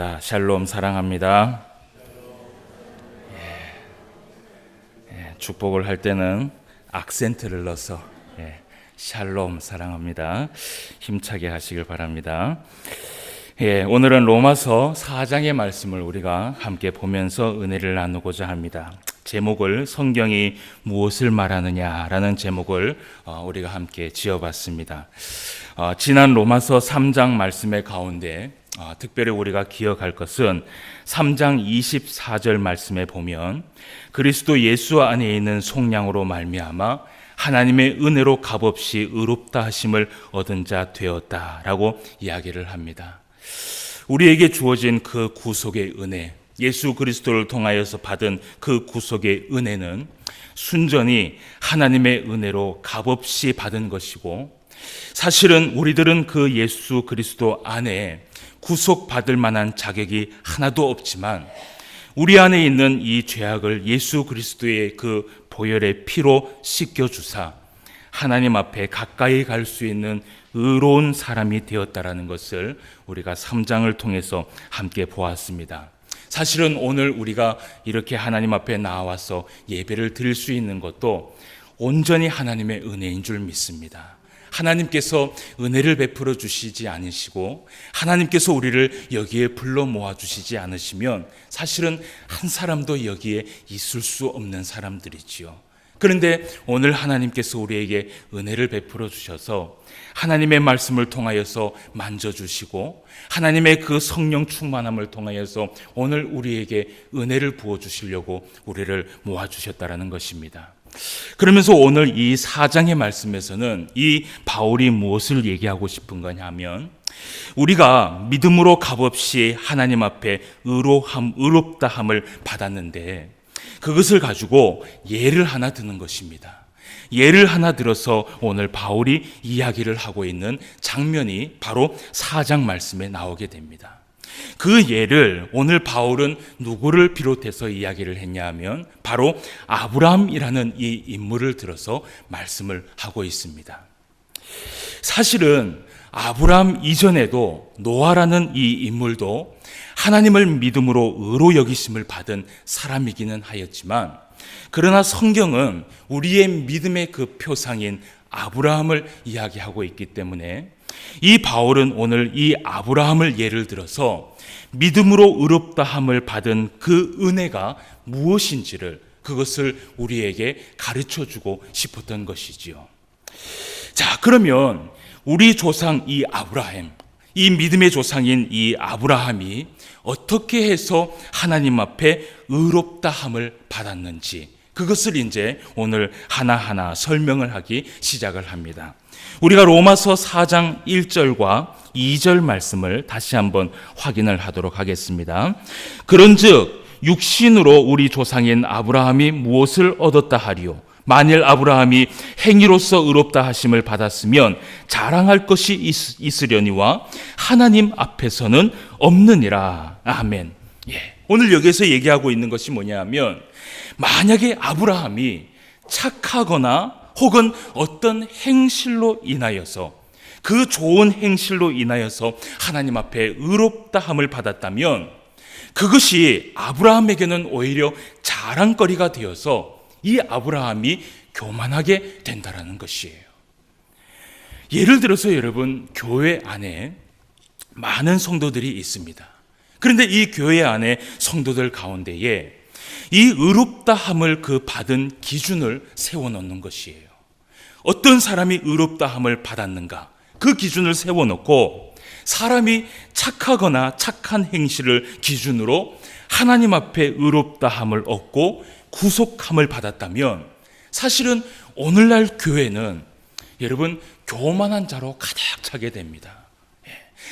샬롬 사랑합니다. 축복을 할 때는 악센트를 넣어서 샬롬 사랑합니다. 힘차게 하시길 바랍니다. 오늘은 로마서 4장의 말씀을 우리가 함께 보면서 은혜를 나누고자 합니다. 제목을 성경이 무엇을 말하느냐라는 제목을 우리가 함께 지어봤습니다. 지난 로마서 3장 말씀의 가운데 특별히 우리가 기억할 것은 3장 24절 말씀에 보면 그리스도 예수 안에 있는 속량으로 말미암아 하나님의 은혜로 값없이 의롭다 하심을 얻은 자 되었다라고 이야기를 합니다. 우리에게 주어진 그 구속의 은혜, 예수 그리스도를 통하여서 받은 그 구속의 은혜는 순전히 하나님의 은혜로 값없이 받은 것이고, 사실은 우리들은 그 예수 그리스도 안에 구속받을 만한 자격이 하나도 없지만 우리 안에 있는 이 죄악을 예수 그리스도의 그 보혈의 피로 씻겨주사 하나님 앞에 가까이 갈 수 있는 의로운 사람이 되었다라는 것을 우리가 3장을 통해서 함께 보았습니다. 사실은 오늘 우리가 이렇게 하나님 앞에 나와서 예배를 드릴 수 있는 것도 온전히 하나님의 은혜인 줄 믿습니다. 하나님께서 은혜를 베풀어 주시지 않으시고 하나님께서 우리를 여기에 불러 모아 주시지 않으시면 사실은 한 사람도 여기에 있을 수 없는 사람들이지요. 그런데 오늘 하나님께서 우리에게 은혜를 베풀어 주셔서 하나님의 말씀을 통하여서 만져주시고 하나님의 그 성령 충만함을 통하여서 오늘 우리에게 은혜를 부어주시려고 우리를 모아주셨다는 것입니다. 그러면서 오늘 이 4장의 말씀에서는 이 바울이 무엇을 얘기하고 싶은 거냐 하면 우리가 믿음으로 값없이 하나님 앞에 의롭다함을 받았는데 그것을 가지고 예를 하나 드는 것입니다. 예를 하나 들어서 오늘 바울이 이야기를 하고 있는 장면이 바로 4장 말씀에 나오게 됩니다. 그 예를 오늘 바울은 누구를 비롯해서 이야기를 했냐 하면 바로 아브라함이라는 이 인물을 들어서 말씀을 하고 있습니다. 사실은 아브라함 이전에도 노아라는 이 인물도 하나님을 믿음으로 의로 여기심을 받은 사람이기는 하였지만 그러나 성경은 우리의 믿음의 그 표상인 아브라함을 이야기하고 있기 때문에 이 바울은 오늘 이 아브라함을 예를 들어서 믿음으로 의롭다함을 받은 그 은혜가 무엇인지를 그것을 우리에게 가르쳐주고 싶었던 것이지요. 자, 그러면 우리 조상 이 아브라함, 이 믿음의 조상인 이 아브라함이 어떻게 해서 하나님 앞에 의롭다함을 받았는지 그것을 이제 오늘 하나하나 설명을 하기 시작을 합니다. 우리가 로마서 4장 1절과 2절 말씀을 다시 한번 확인을 하도록 하겠습니다. 그런즉 육신으로 우리 조상인 아브라함이 무엇을 얻었다 하리요? 만일 아브라함이 행위로서 의롭다 하심을 받았으면 자랑할 것이 있으려니와 하나님 앞에서는 없느니라. 아멘. 오늘 여기서 얘기하고 있는 것이 뭐냐면 만약에 아브라함이 착하거나 혹은 어떤 행실로 인하여서 그 좋은 행실로 인하여서 하나님 앞에 의롭다함을 받았다면 그것이 아브라함에게는 오히려 자랑거리가 되어서 이 아브라함이 교만하게 된다라는 것이에요. 예를 들어서 여러분, 교회 안에 많은 성도들이 있습니다. 그런데 이 교회 안에 성도들 가운데에 이 의롭다함을 그 받은 기준을 세워놓는 것이에요. 어떤 사람이 의롭다함을 받았는가? 그 기준을 세워놓고 사람이 착하거나 착한 행실을 기준으로 하나님 앞에 의롭다함을 얻고 구속함을 받았다면 사실은 오늘날 교회는 여러분 교만한 자로 가득 차게 됩니다.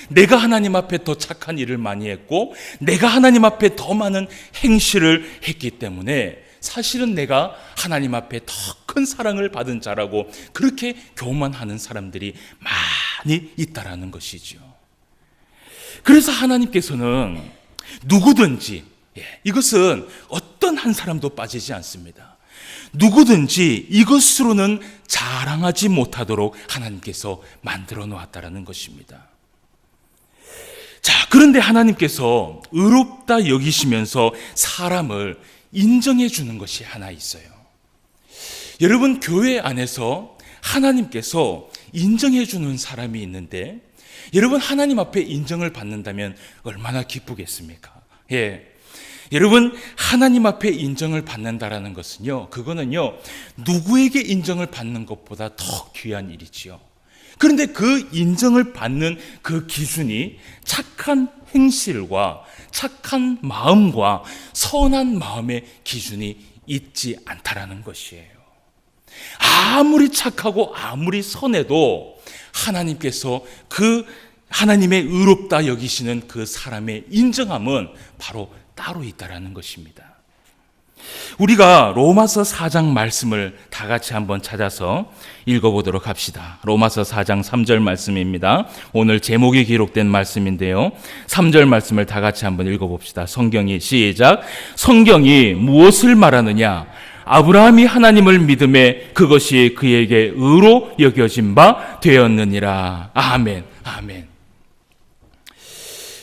내가 하나님 앞에 더 착한 일을 많이 했고 내가 하나님 앞에 더 많은 행실을 했기 때문에 사실은 내가 하나님 앞에 더 큰 사랑을 받은 자라고 그렇게 교만하는 사람들이 많이 있다라는 것이죠. 그래서 하나님께서는 누구든지 이것은 어떤 한 사람도 빠지지 않습니다. 누구든지 이것으로는 자랑하지 못하도록 하나님께서 만들어 놓았다라는 것입니다. 자, 그런데 하나님께서 의롭다 여기시면서 사람을 인정해 주는 것이 하나 있어요. 여러분, 교회 안에서 하나님께서 인정해 주는 사람이 있는데, 여러분, 하나님 앞에 인정을 받는다면 얼마나 기쁘겠습니까? 여러분, 하나님 앞에 인정을 받는다라는 것은요, 그거는요, 누구에게 인정을 받는 것보다 더 귀한 일이지요. 그런데 그 인정을 받는 그 기준이 착한 행실과 착한 마음과 선한 마음의 기준이 있지 않다라는 것이에요. 아무리 착하고 아무리 선해도 하나님께서 그 하나님의 의롭다 여기시는 그 사람의 인정함은 바로 따로 있다라는 것입니다. 우리가 로마서 4장 말씀을 다 같이 한번 찾아서 읽어보도록 합시다. 로마서 4장 3절 말씀입니다. 오늘 제목이 기록된 말씀인데요, 3절 말씀을 다 같이 한번 읽어봅시다. 성경이 시작. 성경이 무엇을 말하느냐? 아브라함이 하나님을 믿음에 그것이 그에게 의로 여겨진 바 되었느니라. 아멘, 아멘.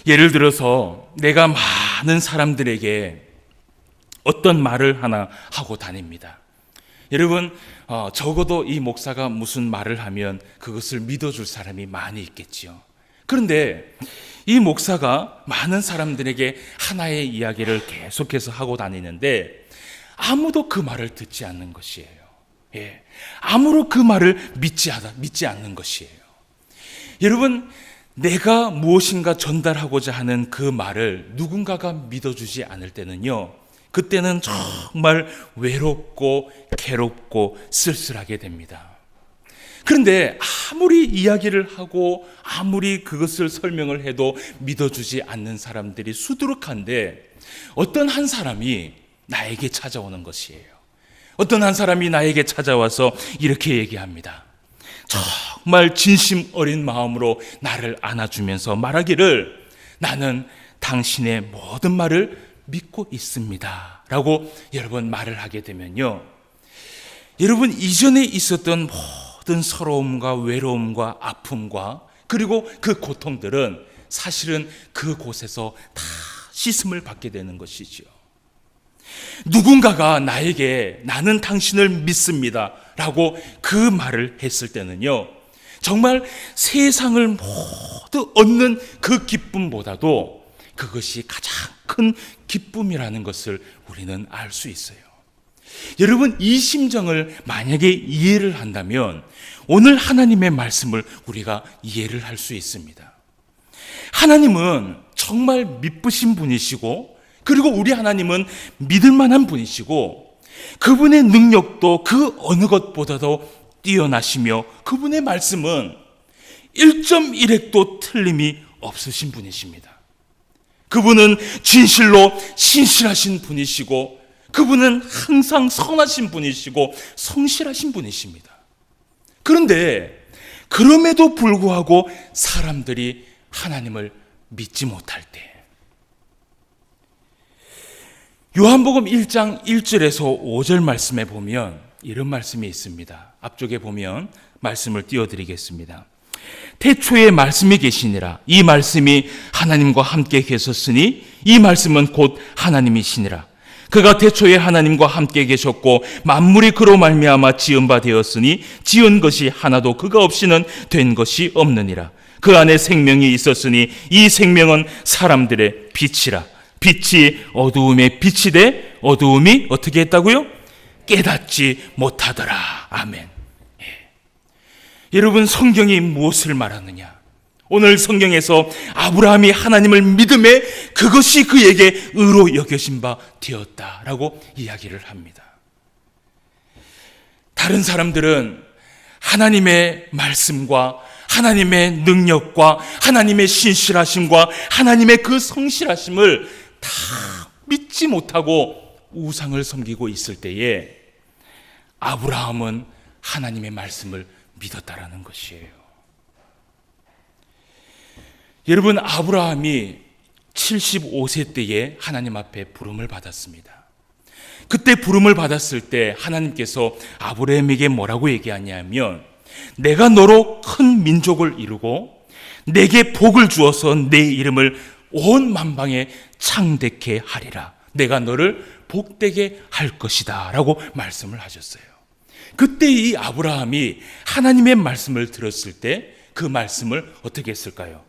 예를 들어서 내가 많은 사람들에게 어떤 말을 하나 하고 다닙니다. 여러분, 적어도 이 목사가 무슨 말을 하면 그것을 믿어줄 사람이 많이 있겠지요. 그런데 이 목사가 많은 사람들에게 하나의 이야기를 계속해서 하고 다니는데 아무도 그 말을 듣지 않는 것이에요. 아무도 그 말을 믿지 않는 것이에요. 여러분, 내가 무엇인가 전달하고자 하는 그 말을 누군가가 믿어주지 않을 때는요, 그때는 정말 외롭고 괴롭고 쓸쓸하게 됩니다. 그런데 아무리 이야기를 하고 아무리 그것을 설명을 해도 믿어주지 않는 사람들이 수두룩한데, 어떤 한 사람이 나에게 찾아오는 것이에요. 어떤 한 사람이 나에게 찾아와서 이렇게 얘기합니다. 정말 진심 어린 마음으로 나를 안아주면서 말하기를, 나는 당신의 모든 말을 믿고 있습니다 라고 여러분 말을 하게 되면요, 여러분, 이전에 있었던 모든 서러움과 외로움과 아픔과 그리고 그 고통들은 사실은 그곳에서 다 씻음을 받게 되는 것이지요. 누군가가 나에게 나는 당신을 믿습니다 라고 그 말을 했을 때는요, 정말 세상을 모두 얻는 그 기쁨보다도 그것이 가장 큰 기쁨이라는 것을 우리는 알 수 있어요. 여러분, 이 심정을 만약에 이해를 한다면 오늘 하나님의 말씀을 우리가 이해를 할 수 있습니다. 하나님은 정말 믿으신 분이시고, 그리고 우리 하나님은 믿을 만한 분이시고, 그분의 능력도 그 어느 것보다도 뛰어나시며, 그분의 말씀은 1.1핵도 틀림이 없으신 분이십니다. 그분은 진실로 신실하신 분이시고, 그분은 항상 선하신 분이시고 성실하신 분이십니다. 그런데 그럼에도 불구하고 사람들이 하나님을 믿지 못할 때, 요한복음 1장 1절에서 5절 말씀에 보면 이런 말씀이 있습니다. 앞쪽에 보면 말씀을 띄워드리겠습니다. 태초에 말씀이 계시니라. 이 말씀이 하나님과 함께 계셨으니 이 말씀은 곧 하나님이시니라. 그가 태초에 하나님과 함께 계셨고 만물이 그로 말미암아 지은 바 되었으니 지은 것이 하나도 그가 없이는 된 것이 없느니라. 그 안에 생명이 있었으니 이 생명은 사람들의 빛이라. 빛이 어두움에 빛이 돼 어두움이 어떻게 했다고요? 깨닫지 못하더라. 아멘. 여러분, 성경이 무엇을 말하느냐? 오늘 성경에서 아브라함이 하나님을 믿음에 그것이 그에게 의로 여겨진 바 되었다라고 이야기를 합니다. 다른 사람들은 하나님의 말씀과 하나님의 능력과 하나님의 신실하심과 하나님의 그 성실하심을 다 믿지 못하고 우상을 섬기고 있을 때에 아브라함은 하나님의 말씀을 믿었다라는 것이에요. 여러분, 아브라함이 75세 때에 하나님 앞에 부름을 받았습니다. 그때 부름을 받았을 때 하나님께서 아브라함에게 뭐라고 얘기하냐면, 내가 너로 큰 민족을 이루고 내게 복을 주어서 내 이름을 온 만방에 창대케 하리라. 내가 너를 복되게 할 것이다 라고 말씀을 하셨어요. 그때 이 아브라함이 하나님의 말씀을 들었을 때 그 말씀을 어떻게 했을까요?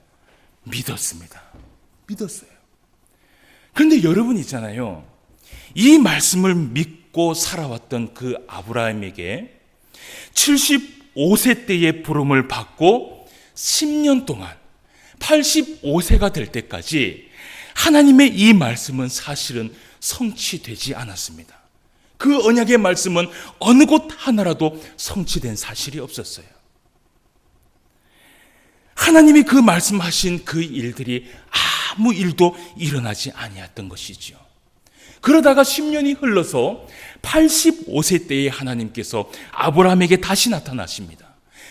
믿었습니다. 믿었어요. 그런데 여러분 있잖아요, 이 말씀을 믿고 살아왔던 그 아브라함에게 75세 때의 부름을 받고 10년 동안 85세가 될 때까지 하나님의 이 말씀은 사실은 성취되지 않았습니다. 그 언약의 말씀은 어느 곳 하나라도 성취된 사실이 없었어요. 하나님이 그 말씀하신 그 일들이 아무 일도 일어나지 아니었던 것이죠. 그러다가 10년이 흘러서 85세 때에 하나님께서 아브라함에게 다시 나타나십니다.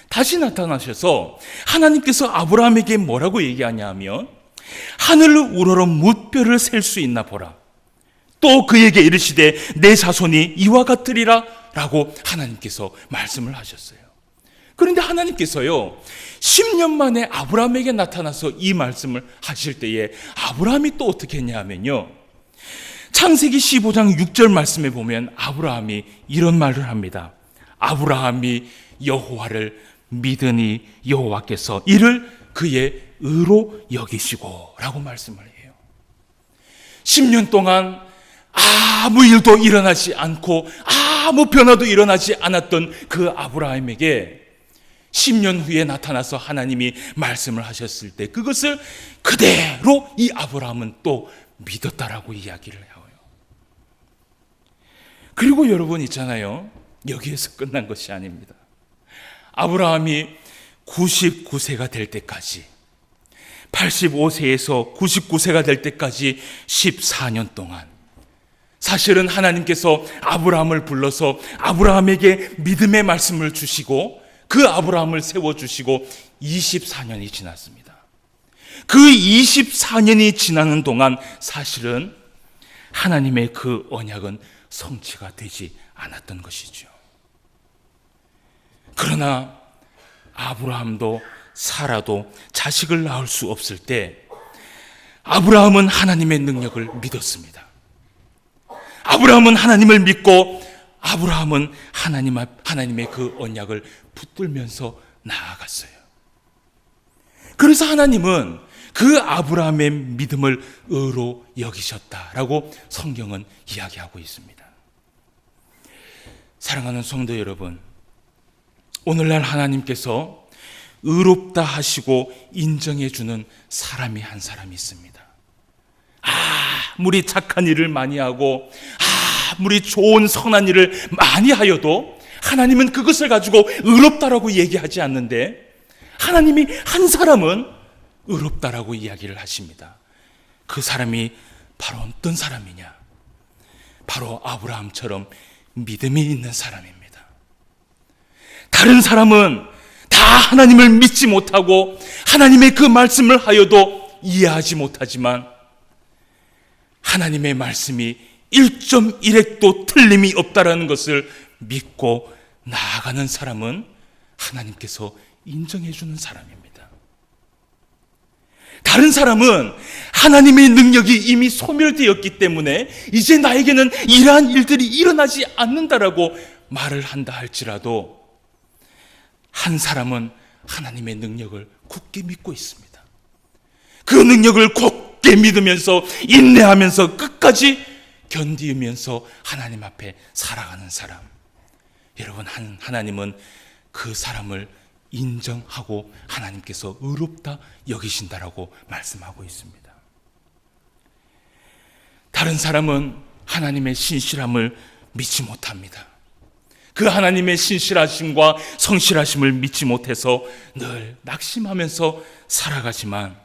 다시 나타나셔서 하나님께서 아브라함에게 뭐라고 얘기하냐 하면, 하늘을 우러러 뭇별을 셀 수 있나 보라. 또 그에게 이르시되 내 자손이 이와 같으리라 라고 하나님께서 말씀을 하셨어요. 그런데 하나님께서요, 10년 만에 아브라함에게 나타나서 이 말씀을 하실 때에 아브라함이 또 어떻게 했냐 하면요, 창세기 15장 6절 말씀에 보면 아브라함이 이런 말을 합니다. 아브라함이 여호와를 믿으니 여호와께서 이를 그의 의로 여기시고 라고 말씀을 해요. 10년 동안 아무 일도 일어나지 않고 아무 변화도 일어나지 않았던 그 아브라함에게 10년 후에 나타나서 하나님이 말씀을 하셨을 때 그것을 그대로 이 아브라함은 또 믿었다라고 이야기를 해요. 그리고 여러분 있잖아요, 여기에서 끝난 것이 아닙니다. 아브라함이 99세가 될 때까지, 85세에서 99세가 될 때까지 14년 동안 사실은 하나님께서 아브라함을 불러서 아브라함에게 믿음의 말씀을 주시고 그 아브라함을 세워주시고 24년이 지났습니다. 그 24년이 지나는 동안 사실은 하나님의 그 언약은 성취가 되지 않았던 것이죠. 그러나 아브라함도 사라도 자식을 낳을 수 없을 때 아브라함은 하나님의 능력을 믿었습니다. 아브라함은 하나님을 믿고 아브라함은 하나님의 그 언약을 붙들면서 나아갔어요. 그래서 하나님은 그 아브라함의 믿음을 의로 여기셨다라고 성경은 이야기하고 있습니다. 사랑하는 성도 여러분, 오늘날 하나님께서 의롭다 하시고 인정해 주는 사람이 한 사람이 있습니다. 아무리 착한 일을 많이 하고 아무리 좋은 선한 일을 많이 하여도 하나님은 그것을 가지고 의롭다라고 얘기하지 않는데, 하나님이 한 사람은 의롭다라고 이야기를 하십니다. 그 사람이 바로 어떤 사람이냐? 바로 아브라함처럼 믿음이 있는 사람입니다. 다른 사람은 다 하나님을 믿지 못하고 하나님의 그 말씀을 하여도 이해하지 못하지만 하나님의 말씀이 1.1핵도 틀림이 없다라는 것을 믿고 나아가는 사람은 하나님께서 인정해 주는 사람입니다. 다른 사람은 하나님의 능력이 이미 소멸되었기 때문에 이제 나에게는 이러한 일들이 일어나지 않는다라고 말을 한다 할지라도 한 사람은 하나님의 능력을 굳게 믿고 있습니다. 그 능력을 굳게 믿으면서 인내하면서 끝까지 견디면서 하나님 앞에 살아가는 사람. 여러분, 하나님은 그 사람을 인정하고 하나님께서 의롭다 여기신다라고 말씀하고 있습니다. 다른 사람은 하나님의 신실함을 믿지 못합니다. 그 하나님의 신실하심과 성실하심을 믿지 못해서 늘 낙심하면서 살아가지만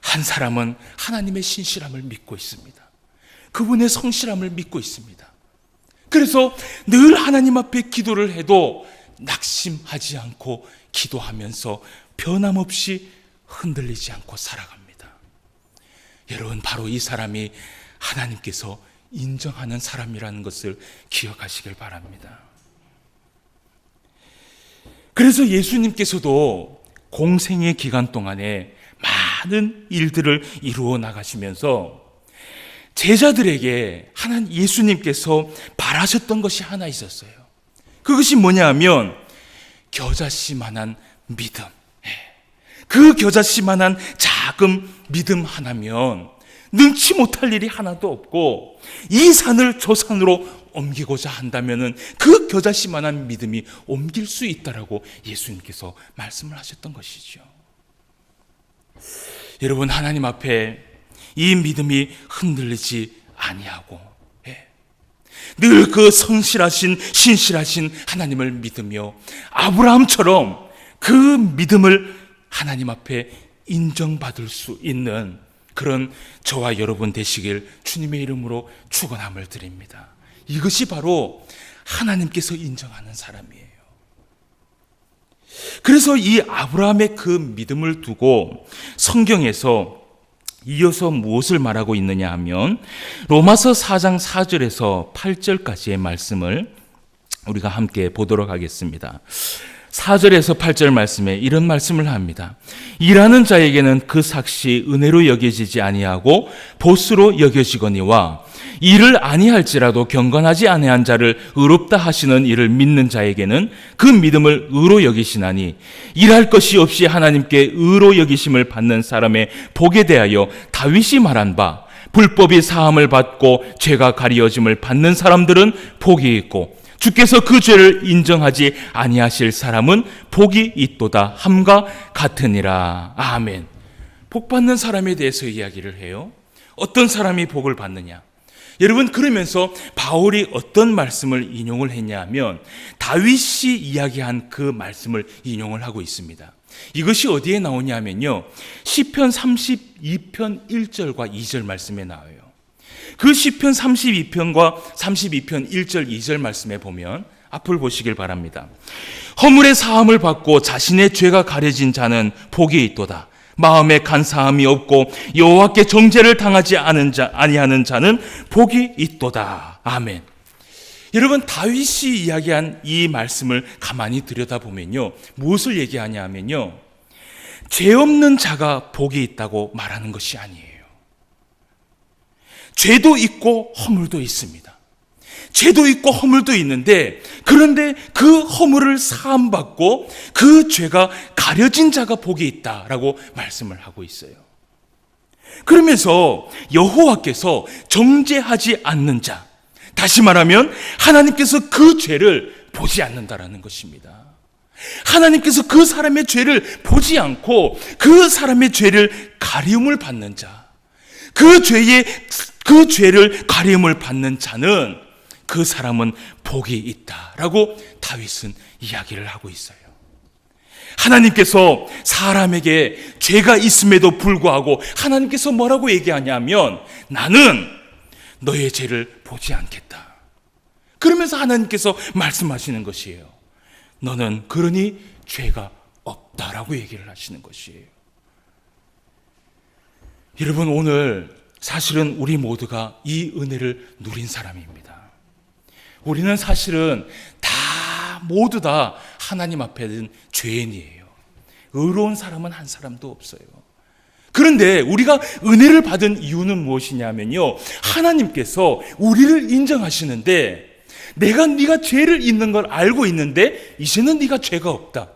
한 사람은 하나님의 신실함을 믿고 있습니다. 그분의 성실함을 믿고 있습니다. 그래서 늘 하나님 앞에 기도를 해도 낙심하지 않고 기도하면서 변함없이 흔들리지 않고 살아갑니다. 여러분, 바로 이 사람이 하나님께서 인정하는 사람이라는 것을 기억하시길 바랍니다. 그래서 예수님께서도 공생의 기간 동안에 많은 일들을 이루어 나가시면서 제자들에게 하나님 예수님께서 바라셨던 것이 하나 있었어요. 그것이 뭐냐 하면 겨자씨만한 믿음. 그 겨자씨만한 작은 믿음 하나면 능치 못할 일이 하나도 없고, 이 산을 저 산으로 옮기고자 한다면은 그 겨자씨만한 믿음이 옮길 수 있다라고 예수님께서 말씀을 하셨던 것이죠. 여러분, 하나님 앞에 이 믿음이 흔들리지 아니하고 늘 그 성실하신 신실하신 하나님을 믿으며 아브라함처럼 그 믿음을 하나님 앞에 인정받을 수 있는 그런 저와 여러분 되시길 주님의 이름으로 축원함을 드립니다. 이것이 바로 하나님께서 인정하는 사람이에요. 그래서 이 아브라함의 그 믿음을 두고 성경에서 이어서 무엇을 말하고 있느냐 하면 로마서 4장 4절에서 8절까지의 말씀을 우리가 함께 보도록 하겠습니다. 4절에서 8절 말씀에 이런 말씀을 합니다. 일하는 자에게는 그 삭시 은혜로 여겨지지 아니하고 보수로 여겨지거니와 일을 아니할지라도 경건하지 아니한 자를 의롭다 하시는 이를 믿는 자에게는 그 믿음을 의로 여기시나니 일할 것이 없이 하나님께 의로 여기심을 받는 사람의 복에 대하여 다윗이 말한 바 불법이 사함을 받고 죄가 가리어짐을 받는 사람들은 복이 있고 주께서 그 죄를 인정하지 아니하실 사람은 복이 있도다 함과 같으니라. 아멘. 복 받는 사람에 대해서 이야기를 해요. 어떤 사람이 복을 받느냐? 여러분, 그러면서 바울이 어떤 말씀을 인용을 했냐 하면 다윗이 이야기한 그 말씀을 인용을 하고 있습니다. 이것이 어디에 나오냐 하면요, 시편 32편 1절과 2절 말씀에 나와요. 그 시편 32편과 32편 1절 2절 말씀에 보면 앞을 보시길 바랍니다. 허물의 사함을 받고 자신의 죄가 가려진 자는 복이 있도다. 마음에 간사함이 없고 여호와께 정죄를 당하지 아니하는 자는 복이 있도다. 아멘. 여러분, 다윗이 이야기한 이 말씀을 가만히 들여다보면요, 무엇을 얘기하냐 하면요, 죄 없는 자가 복이 있다고 말하는 것이 아니에요. 죄도 있고 허물도 있습니다. 죄도 있고 허물도 있는데, 그런데 그 허물을 사함받고 그 죄가 가려진 자가 복이 있다라고 말씀을 하고 있어요. 그러면서 여호와께서 정죄하지 않는 자, 다시 말하면 하나님께서 그 죄를 보지 않는다라는 것입니다. 하나님께서 그 사람의 죄를 보지 않고 그 사람의 죄를 가리움을 받는 자, 그 죄를 가리움을 받는 자는 그 사람은 복이 있다라고 다윗은 이야기를 하고 있어요. 하나님께서 사람에게 죄가 있음에도 불구하고 하나님께서 뭐라고 얘기하냐면 나는 너의 죄를 보지 않겠다. 그러면서 하나님께서 말씀하시는 것이에요. 너는 그러니 죄가 없다라고 얘기를 하시는 것이에요. 여러분, 오늘 사실은 우리 모두가 이 은혜를 누린 사람입니다. 우리는 사실은 모두 다 하나님 앞에는 죄인이에요. 의로운 사람은 한 사람도 없어요. 그런데 우리가 은혜를 받은 이유는 무엇이냐면요, 하나님께서 우리를 인정하시는데 네가 죄를 있는 걸 알고 있는데 이제는 네가 죄가 없다.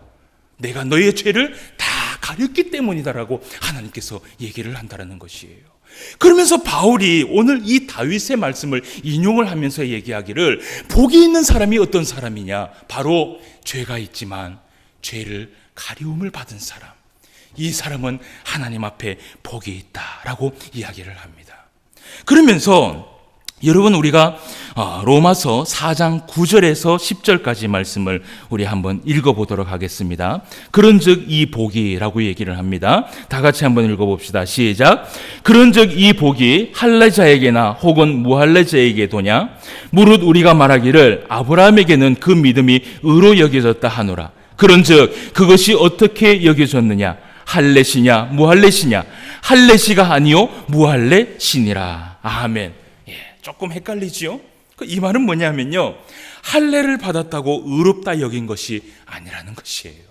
내가 너의 죄를 다 가렸기 때문이다라고 하나님께서 얘기를 한다는 것이에요. 그러면서 바울이 오늘 이 다윗의 말씀을 인용을 하면서 얘기하기를 복이 있는 사람이 어떤 사람이냐? 바로 죄가 있지만 죄를 가리움을 받은 사람. 이 사람은 하나님 앞에 복이 있다라고 이야기를 합니다. 그러면서 여러분, 우리가 로마서 4장 9절에서 10절까지 말씀을 우리 한번 읽어보도록 하겠습니다. 그런즉 이 복이라고 얘기를 합니다. 다 같이 한번 읽어봅시다. 시작. 그런즉 이 복이 할례자에게나 혹은 무할례자에게 도냐? 무릇 우리가 말하기를 아브라함에게는 그 믿음이 의로 여겨졌다 하노라. 그런즉 그것이 어떻게 여겨졌느냐? 할례시냐 무할례시냐? 할례시가 아니요 무할례시니라. 아멘. 조금 헷갈리지요? 이 말은 뭐냐면요, 할례를 받았다고 의롭다 여긴 것이 아니라는 것이에요.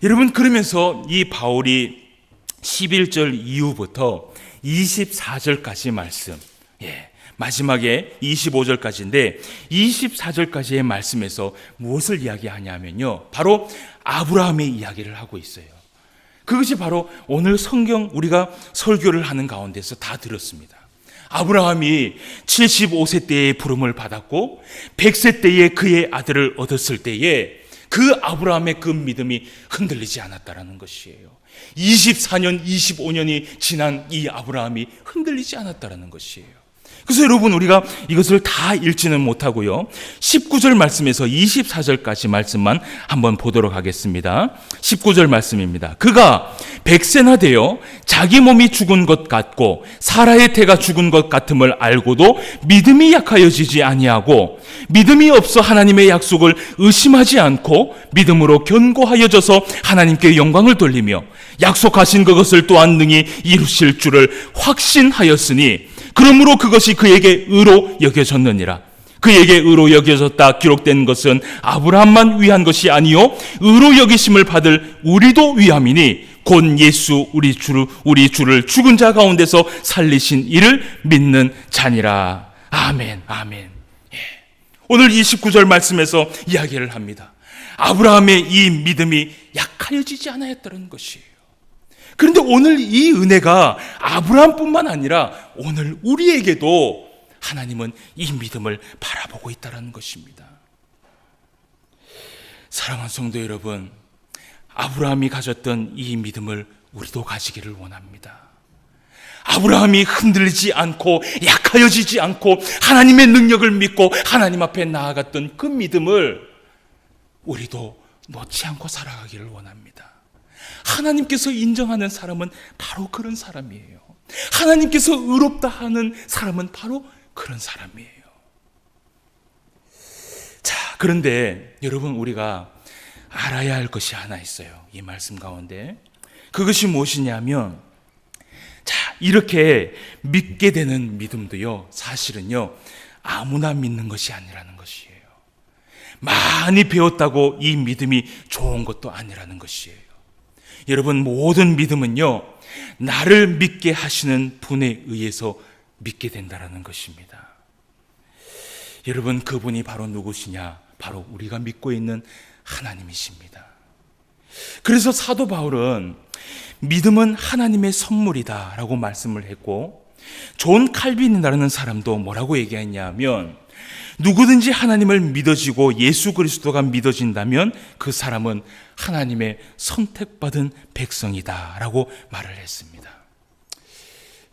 여러분, 그러면서 이 바울이 11절 이후부터 24절까지 말씀, 마지막에 25절까지인데 24절까지의 말씀에서 무엇을 이야기하냐면요, 바로 아브라함의 이야기를 하고 있어요. 그것이 바로 오늘 성경 우리가 설교를 하는 가운데서 다 들었습니다. 아브라함이 75세 때에 부름을 받았고 100세 때에 그의 아들을 얻었을 때에 그 아브라함의 그 믿음이 흔들리지 않았다라는 것이에요. 24년, 25년이 지난 이 아브라함이 흔들리지 않았다라는 것이에요. 그래서 여러분, 우리가 이것을 다 읽지는 못하고요, 19절 말씀에서 24절까지 말씀만 한번 보도록 하겠습니다. 19절 말씀입니다. 그가 100세나 되어 자기 몸이 죽은 것 같고 사라의 태가 죽은 것 같음을 알고도 믿음이 약하여지지 아니하고 믿음이 없어 하나님의 약속을 의심하지 않고 믿음으로 견고하여져서 하나님께 영광을 돌리며 약속하신 그것을 또한 능히 이루실 줄을 확신하였으니 그러므로 그것이 그에게 의로 여겨졌느니라. 그에게 의로 여겨졌다 기록된 것은 아브라함만 위한 것이 아니요 의로 여기심을 받을 우리도 위함이니 곧 예수 우리 주를 죽은 자 가운데서 살리신 이를 믿는 자니라. 아멘, 아멘. 오늘 29절 말씀에서 이야기를 합니다. 아브라함의 이 믿음이 약하여지지 않았다는 것이에요. 그런데 오늘 이 은혜가 아브라함뿐만 아니라 오늘 우리에게도 하나님은 이 믿음을 바라보고 있다는 것입니다. 사랑하는 성도 여러분, 아브라함이 가졌던 이 믿음을 우리도 가지기를 원합니다. 아브라함이 흔들리지 않고 약하여지지 않고 하나님의 능력을 믿고 하나님 앞에 나아갔던 그 믿음을 우리도 놓지 않고 살아가기를 원합니다. 하나님께서 인정하는 사람은 바로 그런 사람이에요. 하나님께서 의롭다 하는 사람은 바로 그런 사람이에요. 자, 그런데 여러분, 우리가 알아야 할 것이 하나 있어요. 이 말씀 가운데. 그것이 무엇이냐면, 자, 이렇게 믿게 되는 믿음도요, 사실은요, 아무나 믿는 것이 아니라는 것이에요. 많이 배웠다고 이 믿음이 좋은 것도 아니라는 것이에요. 여러분, 모든 믿음은요, 나를 믿게 하시는 분에 의해서 믿게 된다는 것입니다. 여러분, 그분이 바로 누구시냐? 바로 우리가 믿고 있는 하나님이십니다. 그래서 사도 바울은 믿음은 하나님의 선물이다 라고 말씀을 했고, 존 칼빈이라는 사람도 뭐라고 얘기했냐면, 누구든지 하나님을 믿어지고 예수 그리스도가 믿어진다면 그 사람은 하나님의 선택받은 백성이다 라고 말을 했습니다.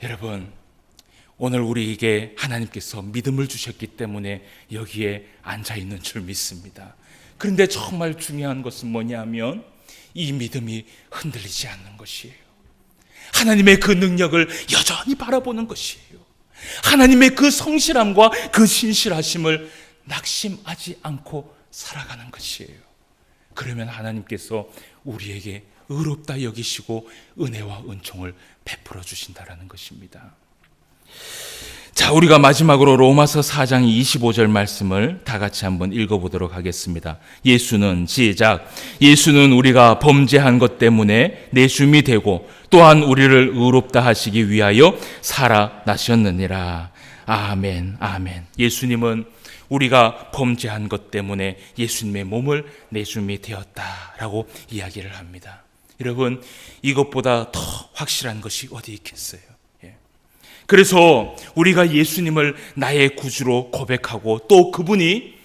여러분, 오늘 우리에게 하나님께서 믿음을 주셨기 때문에 여기에 앉아있는 줄 믿습니다. 그런데 정말 중요한 것은 뭐냐면 이 믿음이 흔들리지 않는 것이에요. 하나님의 그 능력을 여전히 바라보는 것이에요. 하나님의 그 성실함과 그 신실하심을 낙심하지 않고 살아가는 것이에요. 그러면 하나님께서 우리에게 의롭다 여기시고 은혜와 은총을 베풀어 주신다라는 것입니다. 자, 우리가 마지막으로 로마서 4장 25절 말씀을 다 같이 한번 읽어보도록 하겠습니다. 예수는 우리가 범죄한 것 때문에 내줌이 되고 또한 우리를 의롭다 하시기 위하여 살아나셨느니라. 아멘, 아멘. 예수님은 우리가 범죄한 것 때문에 예수님의 몸을 내줌이 되었다라고 이야기를 합니다. 여러분, 이것보다 더 확실한 것이 어디 있겠어요? 그래서 우리가 예수님을 나의 구주로 고백하고 또 그분이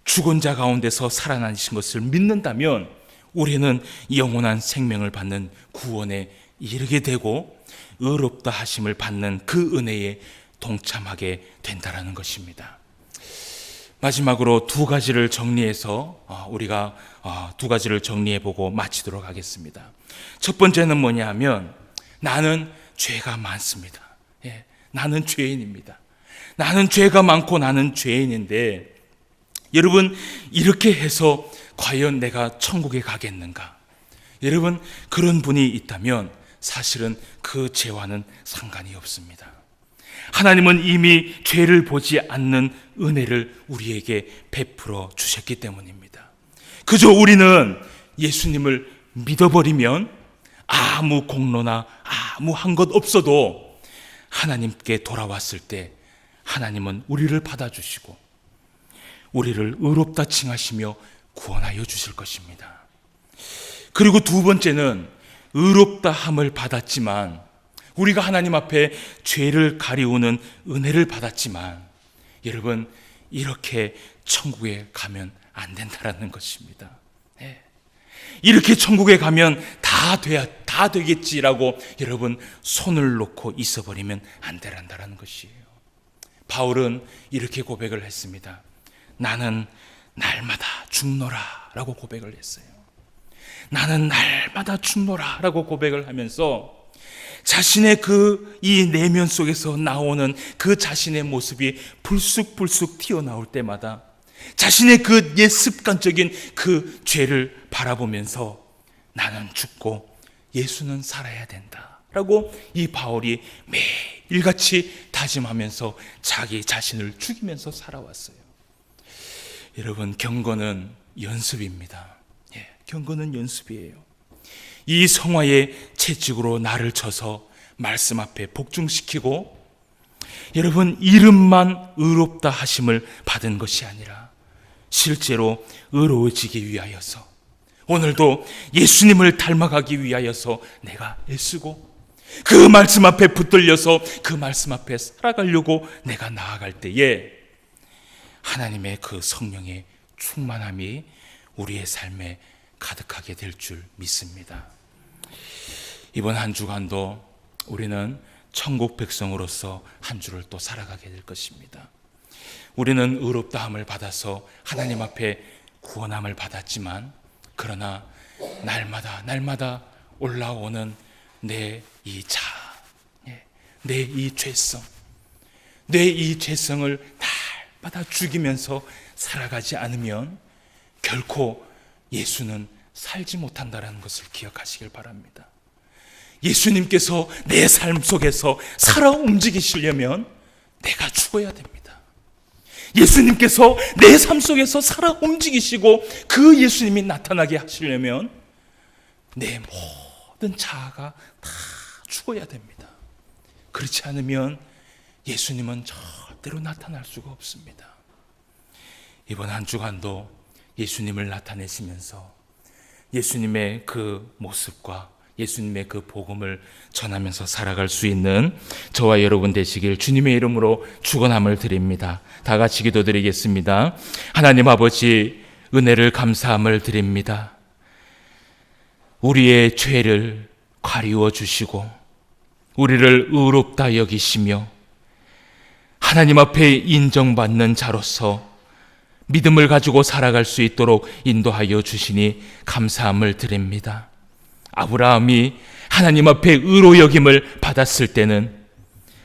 죽은 자 가운데서 살아나신 것을 믿는다면 우리는 영원한 생명을 받는 구원에 이르게 되고 의롭다 하심을 받는 그 은혜에 동참하게 된다라는 것입니다. 마지막으로 두 가지를 정리해서 우리가 두 가지를 정리해보고 마치도록 하겠습니다. 첫 번째는 뭐냐 하면 나는 죄가 많습니다. 나는 죄인입니다. 나는 죄가 많고 나는 죄인인데 여러분, 이렇게 해서 과연 내가 천국에 가겠는가? 여러분, 그런 분이 있다면 사실은 그 죄와는 상관이 없습니다. 하나님은 이미 죄를 보지 않는 은혜를 우리에게 베풀어 주셨기 때문입니다. 그저 우리는 예수님을 믿어버리면 아무 공로나 아무 한 것 없어도 하나님께 돌아왔을 때 하나님은 우리를 받아주시고 우리를 의롭다 칭하시며 구원하여 주실 것입니다. 그리고 두 번째는 의롭다 함을 받았지만, 우리가 하나님 앞에 죄를 가리우는 은혜를 받았지만, 여러분, 이렇게 천국에 가면 안 된다라는 것입니다. 이렇게 천국에 가면 다 되겠지라고 여러분 손을 놓고 있어버리면 안 된다라는 것이에요. 바울은 이렇게 고백을 했습니다. 나는 날마다 죽노라 라고 고백을 했어요. 나는 날마다 죽노라 라고 고백을 하면서 자신의 이 내면 속에서 나오는 그 자신의 모습이 불쑥불쑥 튀어나올 때마다 자신의 그 옛 습관적인 그 죄를 바라보면서 나는 죽고 예수는 살아야 된다 라고 이 바울이 매일같이 다짐하면서 자기 자신을 죽이면서 살아왔어요. 여러분, 경건은 연습입니다. 경건은 연습이에요. 이 성화의 채찍으로 나를 쳐서 말씀 앞에 복종시키고, 여러분, 이름만 의롭다 하심을 받은 것이 아니라 실제로 의로워지기 위하여서, 오늘도 예수님을 닮아가기 위하여서 내가 애쓰고 그 말씀 앞에 붙들려서 그 말씀 앞에 살아가려고 내가 나아갈 때에 하나님의 그 성령의 충만함이 우리의 삶에 가득하게 될 줄 믿습니다. 이번 한 주간도 우리는 천국 백성으로서 한 주를 또 살아가게 될 것입니다. 우리는 의롭다함을 받아서 하나님 앞에 구원함을 받았지만, 그러나 날마다 올라오는 내 이 자아, 내 이 죄성, 내 이 죄성을 날마다 죽이면서 살아가지 않으면 결코 예수는 살지 못한다는 것을 기억하시길 바랍니다. 예수님께서 내 삶 속에서 살아 움직이시려면 내가 죽어야 됩니다. 예수님께서 내 삶 속에서 살아 움직이시고 그 예수님이 나타나게 하시려면 내 모든 자아가 다 죽어야 됩니다. 그렇지 않으면 예수님은 절대로 나타날 수가 없습니다. 이번 한 주간도 예수님을 나타내시면서 예수님의 그 모습과 예수님의 그 복음을 전하면서 살아갈 수 있는 저와 여러분 되시길 주님의 이름으로 축원함을 드립니다. 다 같이 기도드리겠습니다. 하나님 아버지, 은혜를 감사함을 드립니다. 우리의 죄를 가리워 주시고 우리를 의롭다 여기시며 하나님 앞에 인정받는 자로서 믿음을 가지고 살아갈 수 있도록 인도하여 주시니 감사함을 드립니다. 아브라함이 하나님 앞에 의로 여김을 받았을 때는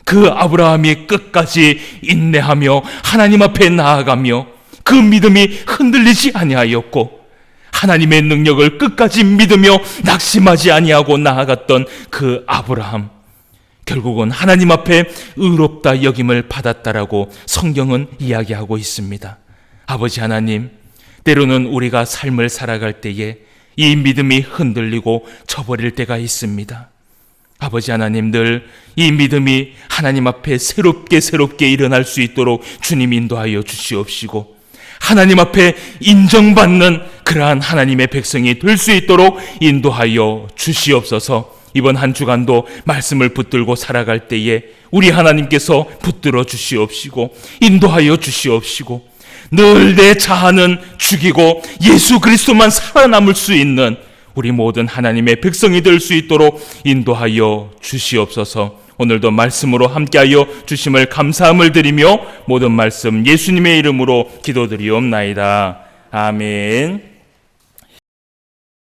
그 아브라함이 끝까지 인내하며 하나님 앞에 나아가며 그 믿음이 흔들리지 아니하였고, 하나님의 능력을 끝까지 믿으며 낙심하지 아니하고 나아갔던 그 아브라함, 결국은 하나님 앞에 의롭다 여김을 받았다라고 성경은 이야기하고 있습니다. 아버지 하나님, 때로는 우리가 삶을 살아갈 때에 이 믿음이 흔들리고 저버릴 때가 있습니다. 아버지 하나님, 늘 이 믿음이 하나님 앞에 새롭게 일어날 수 있도록 주님 인도하여 주시옵시고, 하나님 앞에 인정받는 그러한 하나님의 백성이 될 수 있도록 인도하여 주시옵소서. 이번 한 주간도 말씀을 붙들고 살아갈 때에 우리 하나님께서 붙들어 주시옵시고 인도하여 주시옵시고, 늘 내 자아는 죽이고 예수 그리스도만 살아남을 수 있는 우리 모든 하나님의 백성이 될 수 있도록 인도하여 주시옵소서. 오늘도 말씀으로 함께하여 주심을 감사함을 드리며 모든 말씀 예수님의 이름으로 기도드리옵나이다. 아멘.